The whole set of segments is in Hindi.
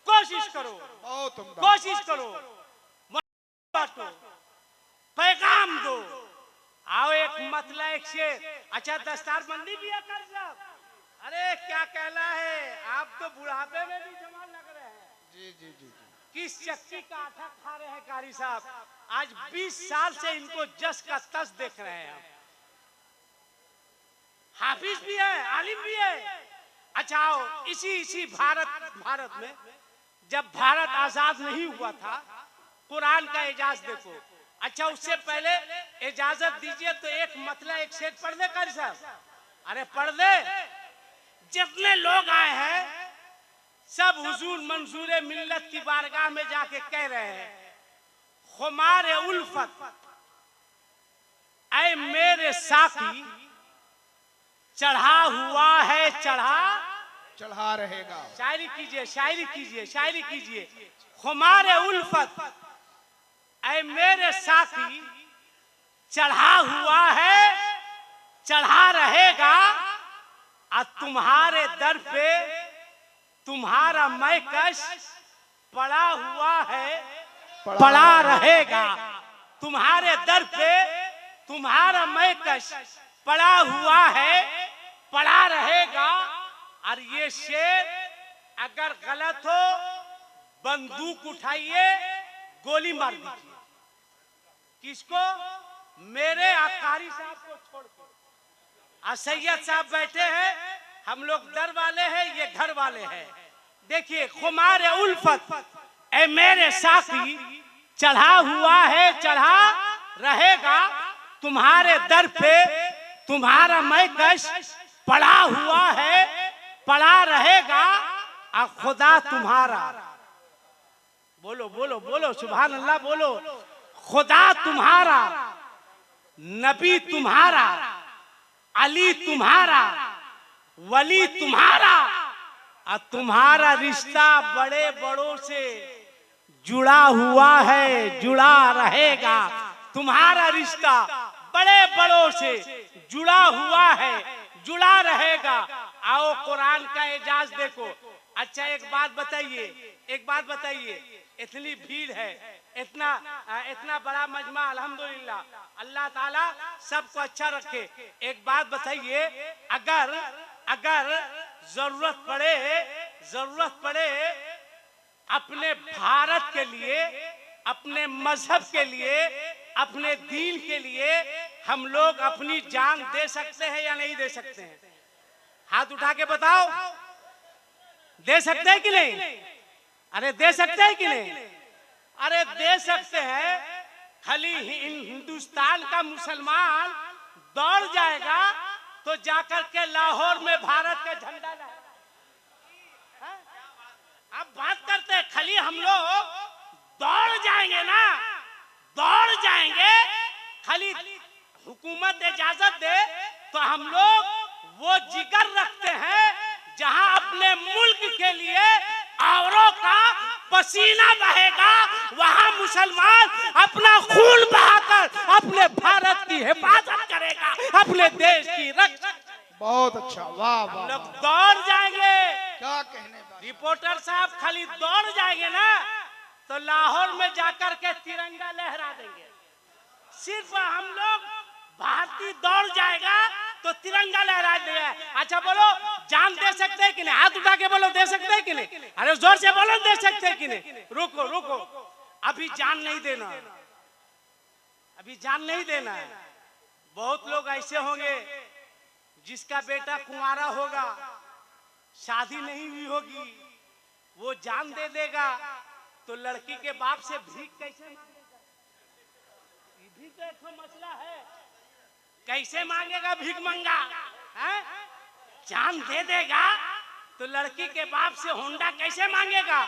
कोशिश करो, कोशिश करो, बांटो, पैगाम दो। आओ एक मतला एक शेर। अच्छा दस्तारबंदी भी है कर साहब। अरे क्या कहना है, आप तो बुढ़ापे में भी जवान लग रहे हैं। जी जी जी। किस चक्की का आटा खा रहे हैं कारी साहब। आज 20 साल से इनको जस का तस देख रहे हैं हम। हाफिज भी है, आलिम भी है। अच्छा आओ इसी भारत में जब भारत आजाद नहीं हुआ था, कुरान का एजाज देखो। अच्छा उससे पहले इजाजत दीजिए तो एक मतला एक शेर पढ़ दे कारी साहब। अरे पढ़ दे। जितने लोग आए हैं सब हुजूर मंसूर मिल्लत की बारगाह में जाके कह रहे हैं, खुमार उल्फत ऐ मेरे साकी चढ़ा हुआ है, चढ़ा रहेगा। शायरी कीजिए, शायरी कीजिए, शायरी कीजिए। खुमार उल्फत ऐ मेरे साकी चढ़ा हुआ है, चढ़ा रहेगा। और तुम्हारे दर पे तुम्हारा मैकश पड़ा हुआ है, पड़ा रहेगा। तुम्हारे दर पे तुम्हारा मैकश पड़ा हुआ है, पड़ा रहेगा। और ये शेर अगर गलत हो बंदूक उठाइए, गोली मार दीजिए। किसको? मेरे अकारी साहब को छोड़कर। सैयद साहब बैठे हैं, हम लोग दर वाले हैं, ये घर वाले हैं। देखिए खुमार उल्फत ऐ मेरे साकी चढ़ा हुआ है, चढ़ा रहेगा। तुम्हारे दर पे तुम्हारा मैकश पड़ा हुआ है, पड़ा रहेगा। और खुदा तुम्हारा, बोलो बोलो बोलो सुभान अल्लाह बोलो। खुदा तुम्हारा, नबी तुम्हारा, अली तुम्हारा, वली तुम्हारा। और तुम्हारा रिश्ता बड़े बड़ों से जुड़ा हुआ है, जुड़ा रहेगा। तुम्हारा रिश्ता बड़े बड़ों से जुड़ा हुआ है, जुड़ा रहेगा। आओ कुरान का एजाज देखो। अच्छा एक बात बताइए, एक बात बताइए। इतनी भीड़ है, इतना बड़ा मजमा, अल्हम्दुलिल्लाह, अल्लाह ताला सबको अच्छा रखे। एक बात बताइए, अगर जरूरत पड़े अपने भारत के लिए, अपने मजहब के लिए, अपने दीन के लिए हम लोग अपनी जान दे सकते हैं या नहीं दे सकते हैं? हाथ उठा के बताओ, दे सकते हैं कि नहीं? अरे दे सकते हैं कि नहीं? अरे दे सकते हैं। खाली हिंदुस्तान का मुसलमान दौड़ जाएगा तो जाकर के लाहौर में भारत का झंडा लहराएगा। अब बात करते हैं, खाली हम लोग दौड़ जाएंगे ना, दौड़ जाएंगे। खाली हुकूमत इजाजत दे तो हम लोग वो जिगर रखते हैं जहां अपने मुल्क के लिए औरों का पसीना बहेगा, वहां मुसलमान अपना खून बहाकर अपने भारत की हिफाजत करेगा, अपने देश की रक्षा। बहुत अच्छा, वाह वाह। हम लोग दौड़ जाएंगे। क्या कहने बात। रिपोर्टर साहब खाली दौड़ जाएंगे ना तो लाहौर में जाकर के तिरंगा लहरा देंगे। सिर्फ हम लोग भारतीय दौड़ जाएगा तो तिरंगा लहरा देगा। अच्छा बोलो, जान दे सकते हैं कि नहीं? हाथ उठा के बोलो, दे सकते हैं कि नहीं? अरे जोर से बोलो, दे सकते हैं कि नहीं? रुको रुको, अभी जान नहीं देना, अभी जान नहीं देना है। बहुत लोग ऐसे होंगे जिसका बेटा कुंवारा होगा, शादी नहीं हुई होगी, वो जान दे देगा तो लड़की के बाप से भीख कैसे मांगेगा? ये भी तो एक मसला है। कैसे मांगेगा भीख मंगा? जान दे देगा तो लड़की के बाप से होंडा कैसे मांगेगा?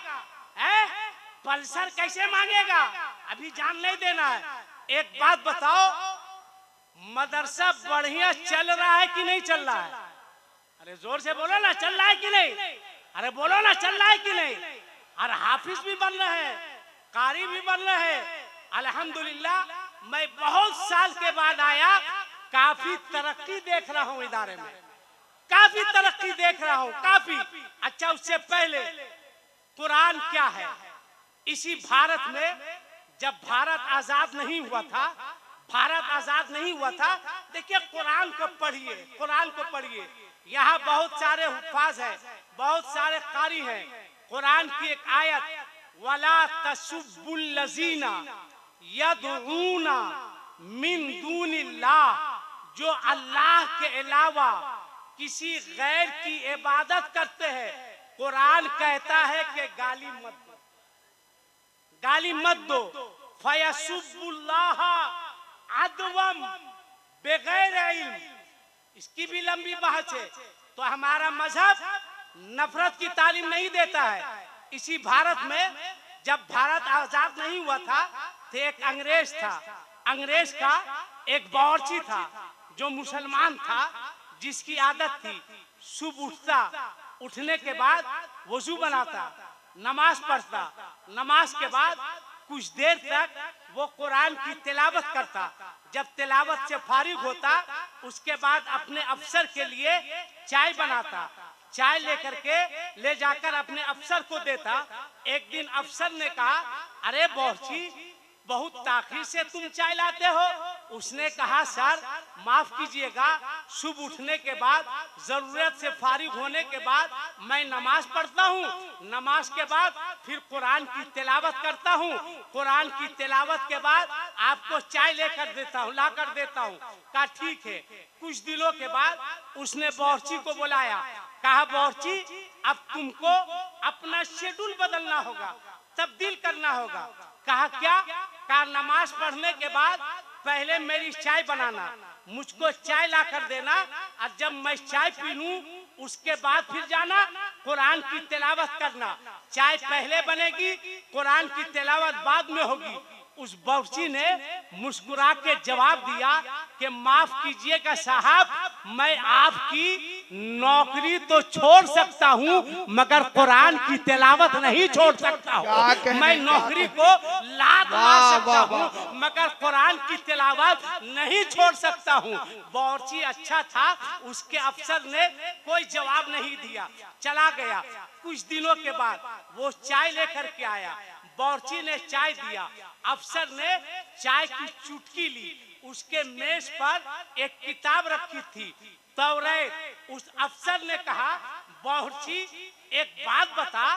पल्सर कैसे मांगेगा? अभी जान नहीं देना है। एक बात बताओ, मदरसा बढ़िया चल रहा है कि नहीं चल रहा है? अरे जोर से बोलो ना, चल रहा है कि नहीं? अरे बोलो ना, चल रहा है कि नहीं? और हाफिज भी बन रहे हैं, कारी भी बन रहे हैं। अल्हम्दुलिल्लाह, मैं बहुत साल के बाद आया, काफी तरक्की देख रहा हूँ इदारे में, काफी तरक्की देख रहा हूँ, काफी। अच्छा उससे पहले कुरान क्या है। इसी भारत में जब भारत आजाद नहीं हुआ था, देखिए कुरान को पढ़िए, कुरान को पढ़िए। यहाँ बहुत सारे हुफ्फाज हैं, बहुत सारे कारी हैं। कुरान की एक आयत, वला तसुब्बुल लज़ीना यदऊना मिन दूनिल्लाह, जो अल्लाह के अलावा किसी गैर की इबादत करते हैं, कुरान कहता है कि गाली मत दो, गाली मत दो। फयसुब्बुल्लाह अदवम बगैर इल्म, इसकी भी लंबी बहस है। तो हमारा मजहब नफरत की तालीम नहीं देता है। इसी भारत में जब भारत आजाद नहीं हुआ था तो एक अंग्रेज था, अंग्रेज का एक बावर्ची था जो मुसलमान था, जिसकी आदत थी सुबह उठता, उठने के बाद वजू बनाता, नमाज पढ़ता, नमाज के बाद कुछ देर तक वो कुरान की तिलावत करता। जब तिलावत से फारिग होता उसके बाद अपने अफसर के लिए चाय बनाता, चाय लेकर के ले जाकर अपने अफसर को देता। एक दिन अफसर ने कहा, अरे बावर्ची बहुत ताखीर से तुम चाय लाते हो। उसने कहा, सर माफ कीजिएगा, सुबह उठने के बाद जरूरत से फारिग होने के बाद मैं नमाज पढ़ता हूँ, नमाज के बाद फिर कुरान की तिलावत करता हूँ, कुरान की तिलावत के बाद आपको चाय लेकर देता हूँ, ला कर देता हूँ। कहा ठीक है। कुछ दिनों के बाद उसने बावर्ची को बुलाया, कहा बावर्ची अब तुमको अपना शेड्यूल बदलना होगा, तब्दील करना होगा। कहा क्या? कहा नमाज पढ़ने के बाद पहले मेरी चाय बनाना, मुझको चाय ला कर देना, और जब मैं चाय पी लूं उसके बाद फिर जाना कुरान की तिलावत करना। चाय पहले बनेगी, कुरान की तिलावत बाद में होगी। उस बावर्ची ने मुस्कुरा के जवाब दिया कि माफ कीजिएगा साहब, मैं आपकी नौकरी तो छोड़ सकता हूँ मगर कुरान की तिलावत नहीं छोड़ सकता हूँ। मैं नौकरी को लात मार सकता हूँ मगर कुरान की तिलावत नहीं छोड़ सकता हूँ। बावर्ची अच्छा था, उसके अफसर ने कोई जवाब नहीं दिया, चला गया। कुछ दिनों के बाद वो चाय लेकर के आया, बावर्ची ने चाय दिया, अफसर ने चाय की चुटकी ली, उसके मेज पर एक किताब रखी थी तौरात। उस अफसर ने कहा, बावर्ची एक बात बता,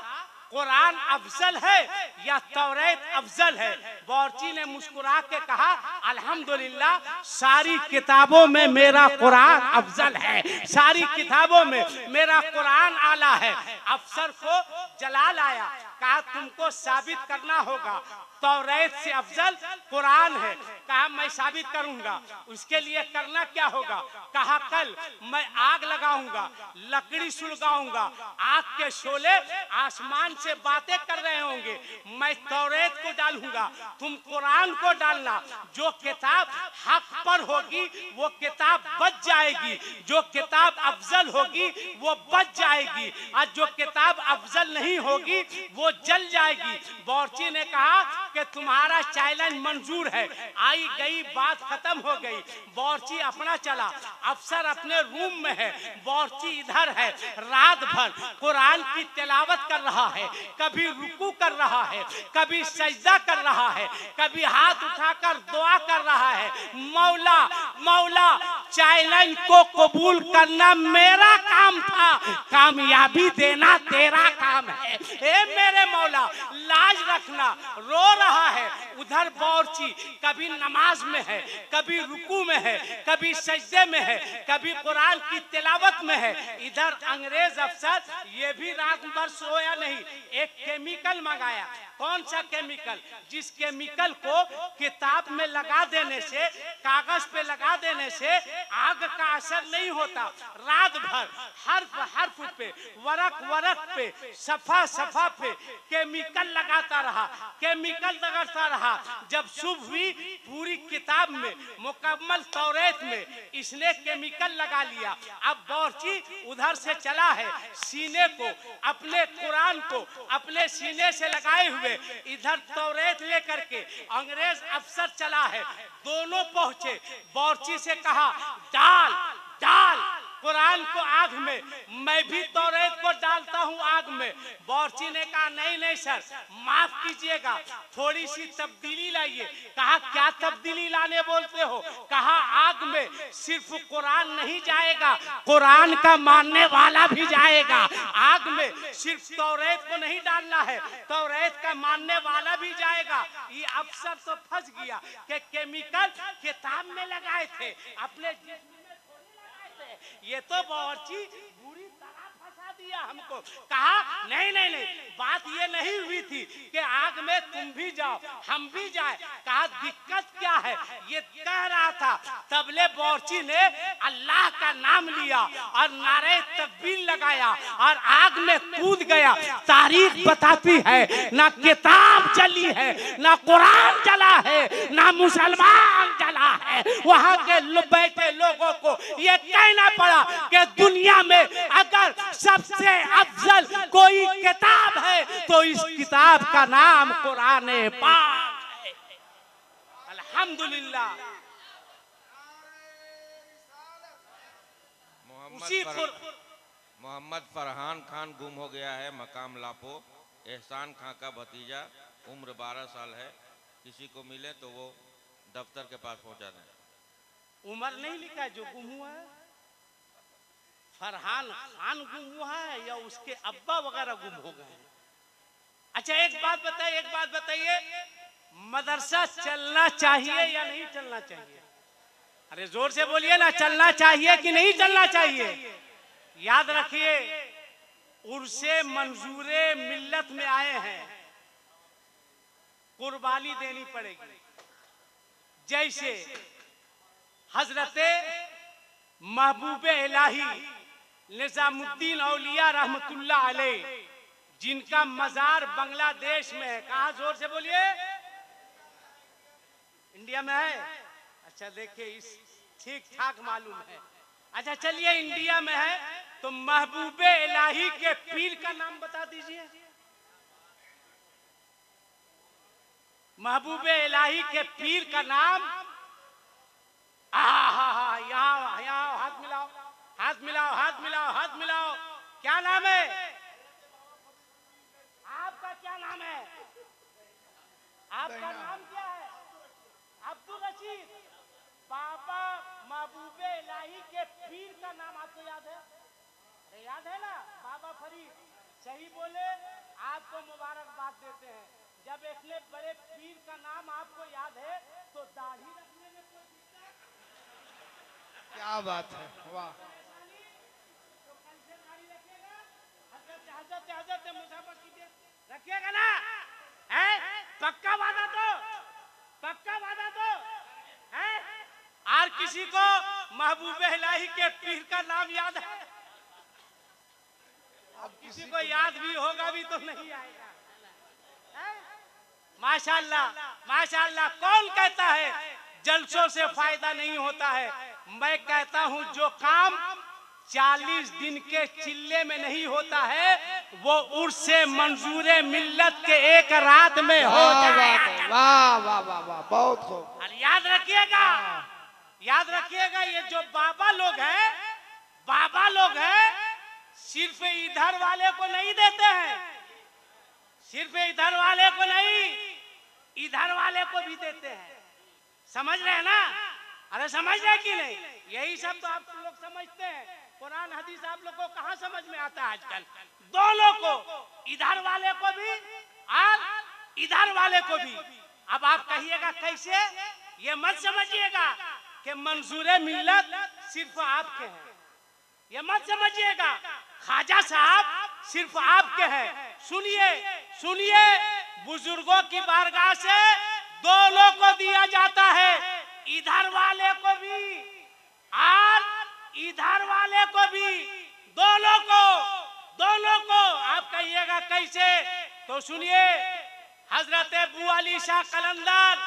कुरान अफजल है या तौरात अफजल है? बावर्ची ने मुस्कुरा के कहा, अल्हम्दुलिल्लाह सारी किताबों में मेरा कुरान अफजल है, सारी किताबों में मेरा कुरान आला है। अफसर को जलाल आया, कहा तुमको साबित करना होगा तौरात से अफजल कुरान है। कहा मैं साबित करूंगा। उसके लिए करना क्या होगा? कहा कल मैं आग लगाऊंगा, लकड़ी सुलगाऊंगा, आग के शोले आसमान से बातें कर रहे होंगे, मैं तौरात को डालूंगा, तुम कुरान को डालना। जो किताब हक पर होगी वो किताब बच जाएगी, जो किताब अफजल होगी वो बच जाएगी, और जो किताब अफजल नहीं होगी वो जल जाएगी। बावर्ची ने कहा कि तुम्हारा चैलेंज मंजूर है। आई गई बात खत्म हो गई। बावर्ची अपना चला, अफसर अपने रूम में है, बावर्ची इधर है। रात भर कुरान की तिलावत कर रहा है, कभी रुकू कर रहा है, कभी सजदा कर रहा है, कभी हाथ उठाकर दुआ कर रहा है। मौला मौला चैलेंज को कबूल करना मेरा काम था, कामयाबी देना तेरा काम है। ए मेरे मौला लाज रखना। रो रहा है उधर बावर्ची, कभी नमाज में है, कभी रुकू में है, कभी सजदे में है, कभी कुरान की तिलावत में है। इधर अंग्रेज अफसर ये भी रात भर सोया नहीं, एक केमिकल मंगाया। कौन सा केमिकल? जिस केमिकल को किताब में लगा देने से, कागज पे लगा देने से आग का असर नहीं होता। रात भर हर्फ हर्फ पे, वरक वरक पे, सफा सफा पे केमिकल लगाता रहा, केमिकल लगाता रहा। जब सुबह हुई पूरी किताब में, मुकम्मल तौरात में इसने केमिकल लगा लिया। अब बावर्ची उधर से चला है, सीने को, अपने कुरान को अपने सीने से लगाए हुए इधर तौरात लेकर के अंग्रेज अफसर चला है। दोनों पहुंचे, बावर्ची से कहा डाल डाल, कुरान को आग में, मैं भी तौरेत को डालता हूँ आग में। बावर्ची ने कहा नहीं नहीं सर, माफ कीजिएगा, थोड़ी सी तब्दीली लाइए। कहा क्या तब्दीली लाने बोलते हो? कहा आग में सिर्फ कुरान नहीं जाएगा, कुरान का मानने वाला भी जाएगा। आग में सिर्फ तौरेत को नहीं डालना है, तौरेत का मानने वाला भी जाएगा। ये अफसर तो फंस गया कि केमिकल किताब में लगाए थे, अपने जिस्म में थोड़ी लगाए थे। ये तो बावर्ची बुरी तरह फंसा दिया हमको। कहा नहीं नहीं नहीं, बात ये नहीं हुई थी कि आग में तुम भी जाओ हम भी जाए। कहा दिक्कत क्या है? ये कह रहा था, तबले बावर्ची ने अल्लाह का नाम लिया और नारे तकबीर लगाया और आग में कूद गया। तारीख बताती है ना किताब जली है, ना कुरान जला है, ना मुसलमान जला है। वहां के बैठे लोगों को ये कहना पड़ा कि दुनिया में अगर सबसे अफजल कोई किताब है तो इस किताब का नाम कुरान पाक है। अल्हम्दुलिल्लाह। मोहम्मद फरहान खान गुम हो गया है, मकाम लापो। एहसान खां का भतीजा, उम्र 12 साल है। किसी को मिले तो वो दफ्तर के पास पहुंचा दें। उम्र नहीं लिखा जो गुम हुआ है। फरहान खान गुम हुआ है या उसके अब्बा वगैरह गुम हो गए? अच्छा एक बात बताइए, मदरसा चलना चाहिए या नहीं चलना चाहिए? अरे जोर से बोलिए ना, चलना चाहिए कि नहीं चलना चाहिए? याद रखिए, उर्से मंजूरे मिल्लत में आए हैं, कुर्बानी देनी पड़ेगी। जैसे हजरते महबूबे इलाही निजामुद्दीन औलिया रहमतुल्लाह अलैह, जिनका मजार बांग्लादेश में है। कहा? जोर से बोलिए। इंडिया में है? अच्छा देखिए, इस ठीक ठाक मालूम है। अच्छा चलिए, इंडिया में है तो महबूबे इलाही के पीर का नाम बता दीजिए। महबूबे इलाही के पीर का नाम, यहाँ यहाँ हाथ मिलाओ, हाथ मिलाओ, हाथ मिलाओ, हाथ मिलाओ। क्या नाम है आपका? क्या नाम है आपका? नाम क्या है? अब्दुल रशीद। बाबा महबूबे इलाही के पीर का नाम आपको याद है? अरे याद है ना, बाबा फरीद। सही बोले, आपको मुबारकबाद देते हैं। जब इतने बड़े पीर का नाम आपको याद है तो दाढ़ी रखने में कोई दिक्कत? क्या बात है, वाह। तो कल से दाढ़ी रखिएगा, हजरत मुसाफिर कीजिए, रखिएगा ना? है पक्का वादा तो? पक्का वादा तो है? और किसी को महबूबे इलाही के पीर का नाम याद है? अब किसी को याद भी होगा भी तो नहीं आएगा। माशाअल्लाह, माशाअल्लाह। कौन कहता है जलसों से फायदा नहीं होता है? मैं कहता हूं जो काम 40 दिन के चिल्ले में नहीं होता है वो उर्से मंजूरे मिल्लत के एक रात में हो जाएगा। वाह वाह वाह वाह, बहुत खूब। और याद रखिएगा, याद रखिएगा, ये जो बाबा लोग हैं, बाबा लोग हैं, सिर्फ इधर वाले को नहीं देते हैं, सिर्फ इधर वाले को नहीं, इधर वाले को भी देते हैं। समझ रहे हैं ना? अरे समझ रहे कि नहीं? यही सब तो आप लोग समझते हैं। कुरान हदीस आप लोग को कहाँ समझ में आता है आजकल? दोनों को, इधर वाले को भी और इधर वाले को भी। अब आप कहिएगा कैसे? ये मत समझिएगा कि मंजूरे मिल्लत सिर्फ आपके हैं, ये मत समझिएगा ख्वाजा साहब सिर्फ आपके हैं। सुनिए सुनिए, बुजुर्गों की बारगाह से दोनों को दिया जाता है, इधर वाले को भी और इधर वाले को भी, दोनों को, दोनों को। आप कहिएगा कैसे? तो सुनिए, हजरत अबू अली शाह कलंदर,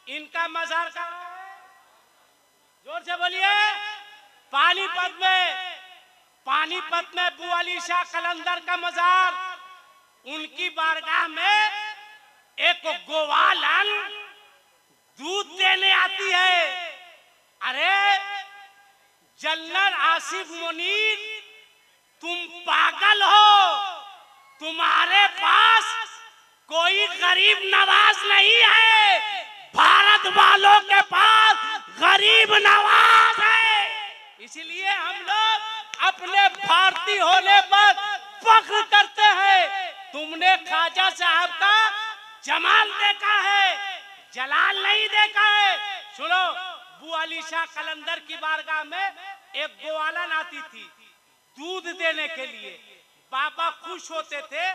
इनका मजार कहाँ है? जोर से बोलिए। पानीपत में, पानीपत में अबू अली शाह कलंदर का मजार। उनकी बारगाह में एक गोवालन दूध देने आती है। अरे जनरल आसिफ मुनीर, तुम पागल हो। तुम्हारे पास कोई गरीब नवाज नहीं है, भारत वालों के पास गरीब नवाज है। इसलिए हम लोग अपने भारतीय होने पर फख्र करते हैं। तुमने ख्वाजा साहब का जमाल देखा है, जलाल नहीं देखा है। सुनो, बू अली शाह कलंदर की बारगाह में एक ग्वालन आती थी दूध देने के लिए। बाबा खुश होते थे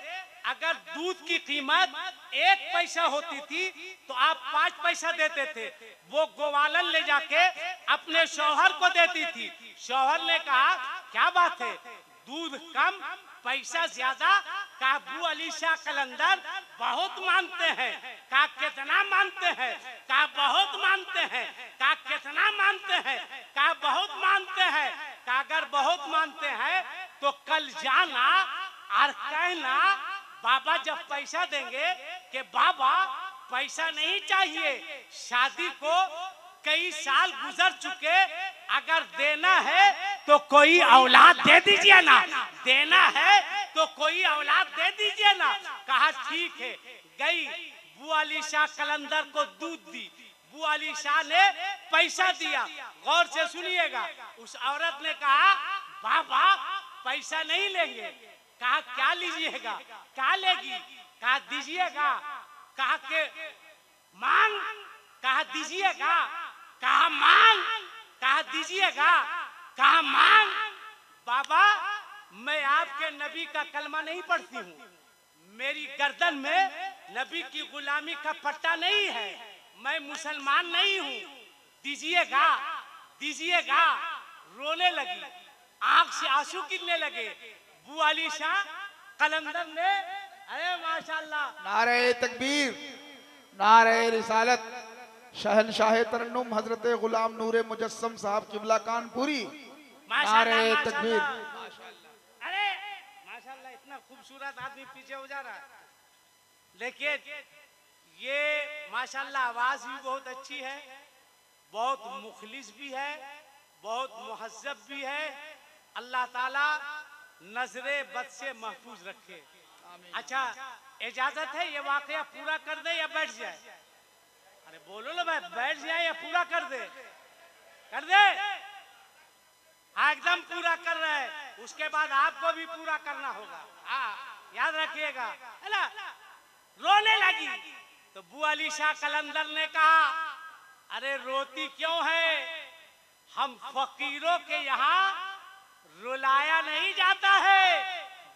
अगर दूध की कीमत 1 पैसा होती थी तो आप 5 पैसा देते थे। वो ग्वालन ले जाके अपने शौहर को देती थी। शौहर ने कहा क्या बात है, दूध कम पैसा ज्यादा। कहा बू अली शाह कलंदर बहुत मानते हैं। कहा कितना मानते हैं? कहा बहुत मानते हैं। कहा कितना मानते हैं? कहा बहुत मानते हैं। कहा अगर बहुत मानते हैं तो कल जाना और कहना बाबा जब पैसा देंगे कि बाबा पैसा नहीं चाहिए, शादी को कई साल गुजर चुके, अगर देना है तो कोई औलाद दे दीजिए ना, देना है तो कोई औलाद दे दीजिए ना। कहा ठीक है। गई बू अली शाह कलंदर को दूध दी। बू अली शाह ने पैसा दिया। गौर से सुनिएगा, उस औरत ने कहा बाबा पैसा नहीं लेंगे। कहा क्या लीजिएगा? क्या लेगी? कहा दीजिएगा। कहा के मांग। कहा दीजिएगा। कहा मांग। कहा दीजिएगा। कहा मांग। बाबा मैं आपके नबी का कलमा नहीं पढ़ती हूँ, मेरी गर्दन में नबी की गुलामी का पट्टा नहीं है, मैं मुसलमान नहीं हूँ, दीजिएगा दीजिएगा। रोने लगी, आंख से आंसू गिरने लगे। बू अली शाह कलंदर ने अरे माशाल्लाह, नारे तकबीर, नारे रिसालत, शहनशाह तरन्नुम हजरत गुलाम नूरे मुजस्सम साहब किबला कानपुरी, नारे तकबीर। अरे माशाल्लाह, इतना खूबसूरत आदमी पीछे हो जा रहा है। लेकिन ये माशाल्लाह आवाज भी बहुत अच्छी है, बहुत मुखलिस भी है, बहुत मुहज्जब भी है। अल्लाह ताला नजरे बद से महफूज रखे। अच्छा, इजाजत है ये वाकया पूरा कर दे या बैठ जाए? अरे बोलो ना भाई, बैठ जाए या पूरा कर दे? कर दे। हाँ एकदम पूरा कर रहे हैं, उसके बाद आपको भी पूरा करना होगा। हाँ याद रखिएगा। है रोने लगी तो बू अली शाह कलंदर ने कहा अरे रोती क्यों है, हम फकीरों के यहाँ रुलाया नहीं जाता है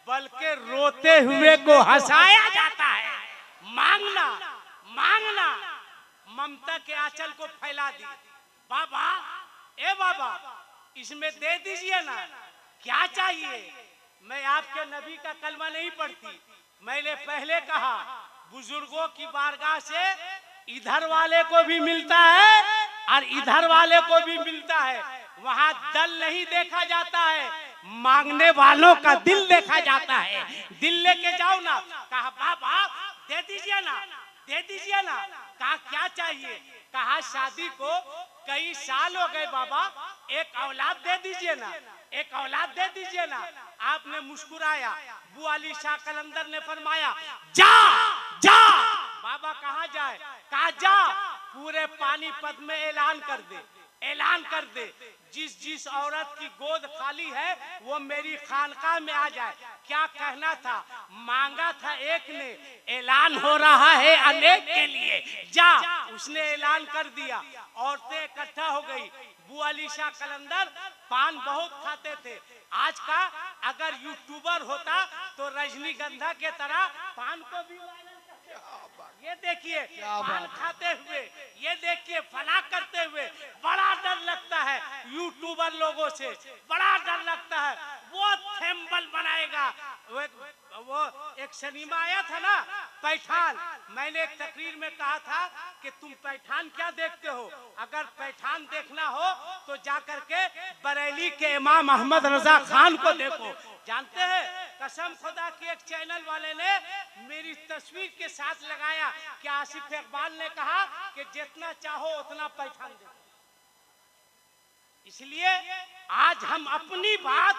बल्कि रोते हुए को हंसाया जाता है। मांगना मांगना, ममता के आंचल को फैला दी। बाबा ए बाबा इसमें दे दीजिए ना, क्या चाहिए? मैं आपके नबी का कलमा नहीं पढ़ती, मैंने पहले कहा बुजुर्गों की बारगाह से इधर वाले को भी मिलता है और इधर वाले को भी मिलता है। वहाँ दल नहीं देखा जाता है, मांगने वालों का दिल देखा जाता है। दिल लेके जाओ ना। कहा बाबा दे दीजिए ना, दे दीजिए ना। कहा क्या चाहिए? कहा शादी को कई साल हो गए बाबा, एक औलाद दे दीजिए ना, एक औलाद दे दीजिए ना। आपने मुस्कुराया। बू अली शाह कलंदर ने फरमाया जा जा। बाबा कहाँ जाए? कहा जा पूरे पानीपत में ऐलान कर दे, ऐलान कर दे, जिस जिस औरत की गोद खाली है वो मेरी खानकाह में आ जाए। क्या कहना था? मांगा था एक ने, ऐलान हो रहा है अनेक के लिए। जा, उसने ऐलान कर दिया। औरतें इकट्ठा हो गई। बू अली शाह कलंदर पान बहुत खाते थे। आज का अगर यूट्यूबर होता तो रजनीगंधा के तरह पान को भी ये देखिए पान खाते हुए, ये देखिए फला करते हुए। बड़ा डर लगता है यूट्यूबर लोगों से, बड़ा डर लगता है। वो थेम्बल बनाएगा। वो एक सिनेमा आया था ना पैठान, मैंने एक तकरीर में कहा था कि तुम पैठान क्या देखते हो, अगर पैठान देखना हो तो जाकर के बरेली के इमाम अहमद रजा खान को देखो। जानते हैं कसम खुदा की एक चैनल वाले ने मेरी तस्वीर के साथ लगाया कि आसिफ इकबाल ने कहा कि जितना चाहो उतना पैठान देखो। इसलिए आज हम अपनी बात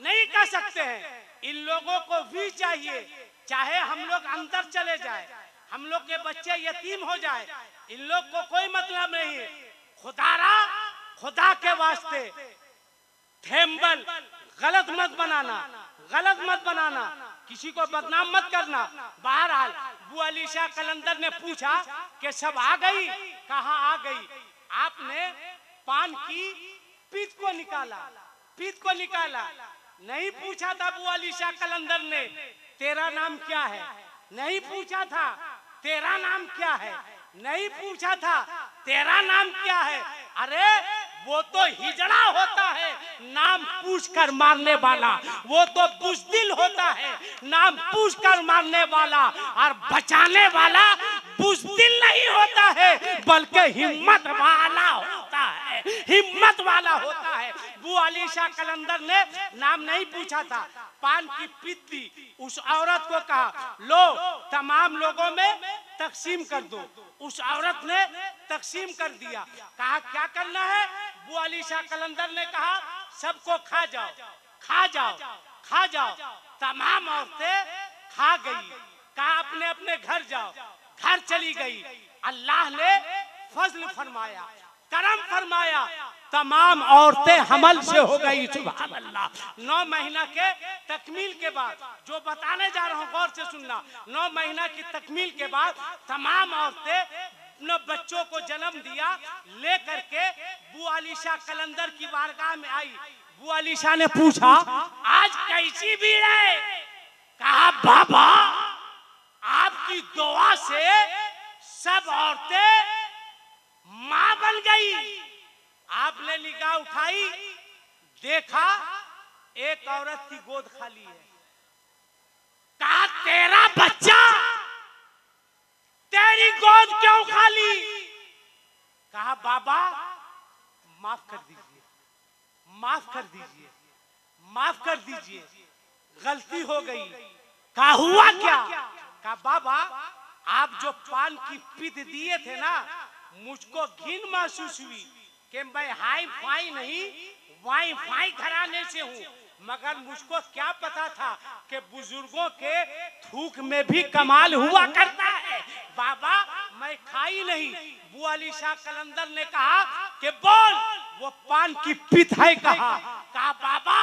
नहीं कर सकते हैं। इन लोगों को भी चाहिए, चाहे हम लोग अंदर चले जाए, हम लोग के बच्चे यतीम हो जाए, इन लोग को कोई मतलब नहीं है। खुदारा, खुदा के वास्ते थेम्बल गलत मत बनाना, गलत मत बनाना, किसी को बदनाम मत करना। बहरहाल बुआ अलीशा कलंदर ने पूछा कि सब आ गई, कहाँ आ गई? आपने पान की पीत को निकाला, पीत को निकाला। नहीं पूछा था बुआ अलीशा कलंदर ने तेरा नाम क्या है, नहीं पूछा था तेरा नाम क्या है, नहीं पूछा था तेरा नाम क्या है। अरे वो तो हिजड़ा होता है नाम पूछ कर मारने वाला, वो तो बुज़दिल होता है नाम पूछ कर मारने वाला, और बचाने वाला बुज़दिल नहीं होता है बल्कि हिम्मत वाला होता है, हिम्मत वाला होता है। बुआ अलीशा कलंदर ने नाम नहीं पूछा था, पान की पीती उस औरत को कहा लो तमाम लोगों में तकसीम कर दो। उस औरत ने तकसीम कर दिया। कहा क्या करना है? बुआ अलीशा कलंदर ने कहा सबको खा जाओ, खा जाओ, खा जाओ। तमाम औरतें खा गई। कहा अपने अपने घर जाओ, घर चली गई। अल्लाह ने फजल फरमाया, करम फरमाया, तमाम औरतें हमल से हो गई। सुभान अल्लाह। 9 महीना के तकमील के बाद, जो बताने जा रहा हूँ गौर से सुनना, 9 महीना की तकमील के बाद तमाम औरतें अपने बच्चों को जन्म दिया। ले करके बुआ अलीशा कलंदर की बारगाह में आई। बुआ अलीशा ने पूछा आज कैसी भीड़ है? कहा बाबा आपकी दुआ से सब औरतें मां बन गई। आपने निगाह उठाई, देखा एक औरत की गोद खाली है। कहा तेरा बच्चा तेरी गोद क्यों खाली? कहा बाबा माफ कर दीजिए, माफ कर दीजिए, माफ कर दीजिए, गलती हो गई। कहा हुआ क्या? कहा बाबा आप जो पान की पीत दिए थे ना, मुझको घिन महसूस हुई कि मैं हाई फाई नहीं वाई फाई घराने से हूँ, मगर मुझको क्या पता था कि बुजुर्गों के थूक में भी कमाल हुआ करता है। बाबा मैं खाई नहीं। बुआ अलीशा कलंदर ने कहा कि बोल वो पान की पीत है कहाँ? कहा बाबा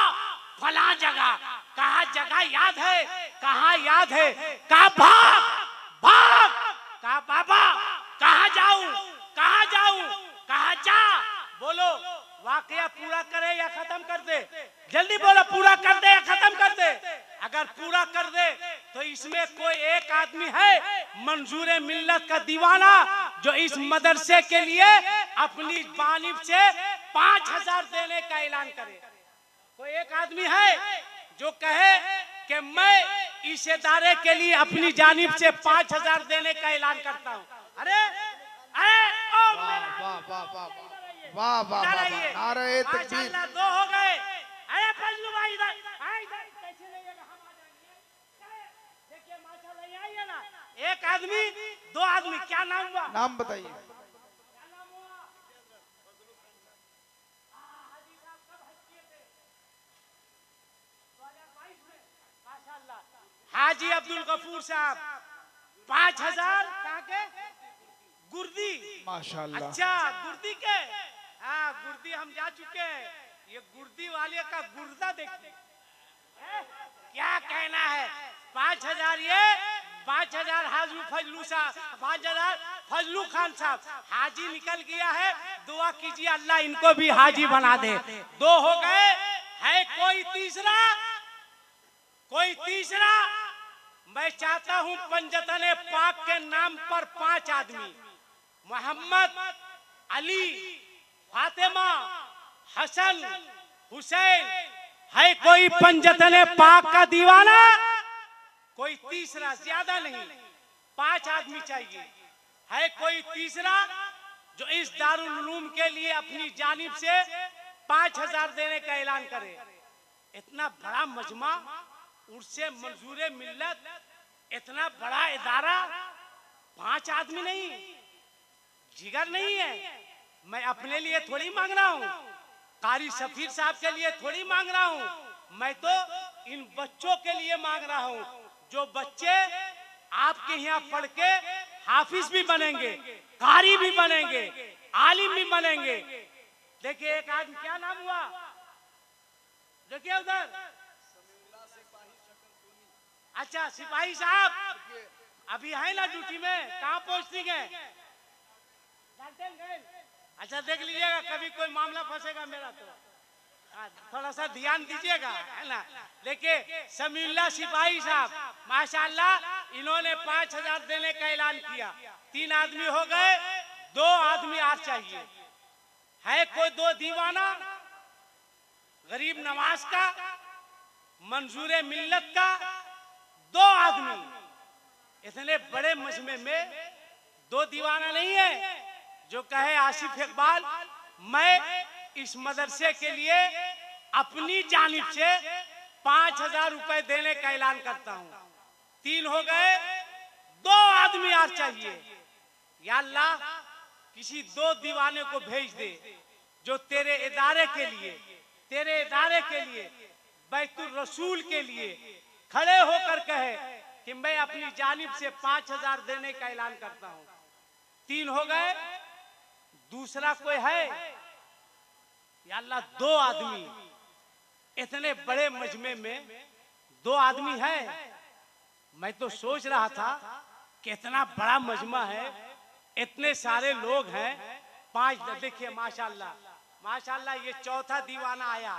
फला जगह। कहा जगह याद है? कहाँ याद है? कहा भाग भाग। कहा बाबा कहाँ जाऊं, कहाँ जाऊं? कहा जा। बोलो वाकया पूरा करे या खत्म कर दे? जल्दी बोलो पूरा कर दे या खत्म कर दे? अगर पूरा कर दे तो इसमें कोई एक आदमी है मंजूर मिल्लत का दीवाना जो इस मदरसे के लिए अपनी जानिब से 5000 देने का ऐलान करे। कोई एक आदमी है जो कहे कि मैं इस इदारे के लिए अपनी जानिब से 5000 देने का ऐलान करता हूँ। अरे अरे वाह वाह वाह वाह वाह नारे तकबीर। 2 हो गए। अरे फजलू भाई इधर कैसे नहीं है? हम आ जाएंगे। देखिए माशाल्लाह ये आई है ना, एक आदमी 2 आदमी। क्या नाम हुआ? नाम बताइए। क्या नाम हुआ? हाजी साहब कब हज किए थे? 2022 में। माशाल्लाह हाजी अब्दुल गफूर साहब 5000 कहाँ के? गुर्दी। माशाल्लाह। अच्छा गुर्दी के? हाँ गुर्दी हम जा चुके हैं। ये गुर्दी वाले का गुर्दा देखते क्या कहना है? 5000 ये 5000 हाजू फजलू साहब, 5000 फजलू खान साहब। हाजी निकल गया है, दुआ कीजिए अल्लाह इनको भी हाजी बना दे। 2 हो गए। है कोई तीसरा? कोई तीसरा? मैं चाहता हूं पंजतन पाक के नाम पर 5 आदमी, मोहम्मद, अली, फातिमा, हसन, हुसैन। है कोई पंजतन पाक का दीवाना? कोई तीसरा? ज्यादा नहीं, 5 आदमी चाहिए। है कोई तीसरा जो इस दारुल उलूम के लिए अपनी जानिब से 5000 देने का ऐलान करे? इतना बड़ा मजमा, उनसे मंजूर मिल्लत, इतना बड़ा इदारा, 5 आदमी नहीं, जिगर नहीं है। मैं अपने लिए थोड़ी मांग रहा हूँ, कारी सफीर साहब के लिए थोड़ी मांग रहा हूँ, मैं तो इन बच्चों के लिए मांग रहा हूँ जो बच्चे आपके यहाँ पढ़ के हाफिज भी बनेंगे, कारी भी बनेंगे, आलिम भी बनेंगे। देखिए एक आदमी, क्या नाम हुआ, देखिए उधर, अच्छा सिपाही साहब अभी है ना ड्यूटी में, कहाँ पहुंचती गए? अच्छा देख लीजिएगा, कभी कोई मामला फंसेगा मेरा तो थोड़ा सा ध्यान दीजिएगा, है ना। देखिए समीउल्लाह सिपाही साहब माशाल्लाह, इन्होंने 5000 देने का ऐलान किया। 3 आदमी हो गए, 2 आदमी और चाहिए। है कोई 2 दीवाना, गरीब नवाज का, मंजूर मिल्लत का, 2 आदमी। इतने बड़े मजमे में 2 दीवाना नहीं है जो कहे आसिफ इकबाल मैं इस मदरसे के लिए अपनी जानिब से 5000 रुपए देने का ऐलान करता हूँ। 3 हो गए, 2 आदमी और चाहिए। या अल्लाह किसी 2 दीवाने को भेज दे जो तेरे इदारे के लिए बैतुल रसूल के लिए खड़े होकर कहे कि मैं अपनी जानिब से 5000 देने का ऐलान करता हूँ। 3 हो गए, दूसरा कोई है? या अल्लाह 2 आदमी, इतने बड़े मजमे में 2 आदमी है। मैं तो सोच रहा था कितना बड़ा मजमा है, इतने सारे लोग हैं। 5 देखिए माशाल्लाह माशाल्लाह, ये चौथा दीवाना आया।